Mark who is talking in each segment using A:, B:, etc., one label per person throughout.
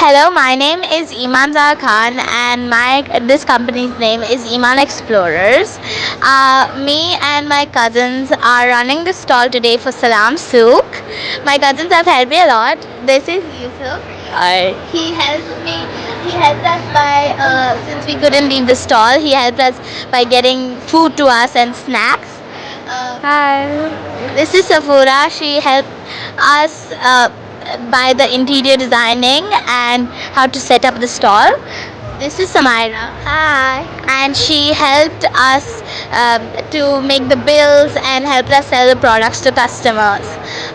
A: Hello, my name is Iman Zahar Khan, and my this company's name is Iman Explorers. Me and my cousins are running the stall today for Salaam Souk. My cousins have helped me a lot. This is Yusuf.
B: I
A: He helped me. He helped us by since we couldn't leave the stall. He helped us by getting food to us and snacks.
B: Hi.
A: This is Safura. She helped us by the interior designing and how to set up the stall. This is Samira. Hi. And she helped us to make the bills and helped us sell the products to customers.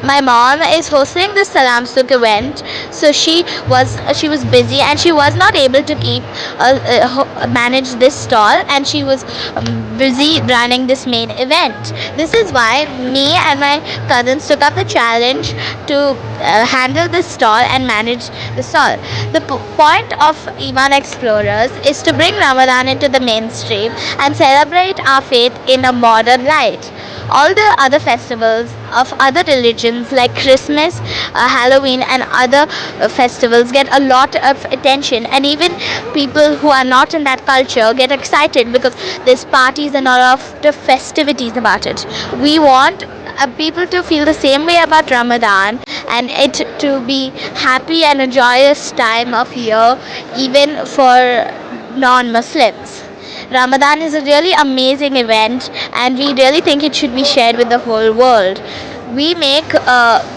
A: My mom is hosting the Salam Souk event, so she was busy and she was not able to keep manage this stall, and she was busy running this main event. This is why me and my cousins took up the challenge to handle this stall and manage the stall. The point of Iman Explorers is to bring Ramadan into the mainstream and celebrate our faith in a modern light. All the other festivals of other religions like Christmas, Halloween, and other festivals get a lot of attention, and even people who are not in that culture get excited because there's parties and all of the festivities about it. We want people to feel the same way about Ramadan and it to be happy and a joyous time of year even for non-Muslims. Ramadan is a really amazing event and we really think it should be shared with the whole world. We make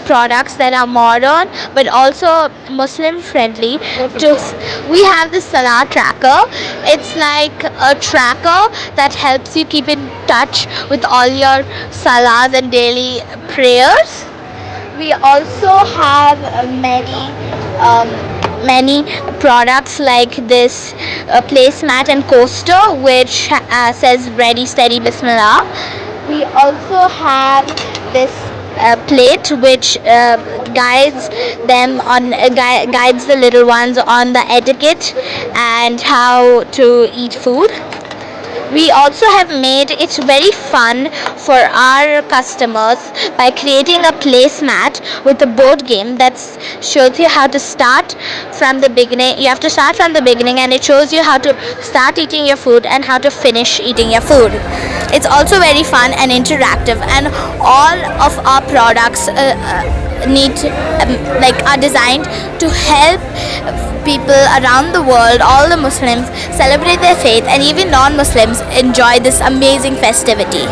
A: products that are modern but also Muslim friendly. We have the Salar tracker. It's like a tracker that helps you keep in touch with all your salahs and daily prayers. We also have many products like this placemat and coaster which says ready steady bismillah. We also have this plate which guides the little ones on the etiquette and how to eat food. We also have made it very fun for our customers by creating a placemat with a board game that shows you how to start from the beginning. You have to start from the beginning and it shows you how to start eating your food and how to finish eating your food. It's also very fun and interactive, and all of our products are designed to help people around the world, all the Muslims, celebrate their faith, and even non-Muslims enjoy this amazing festivity.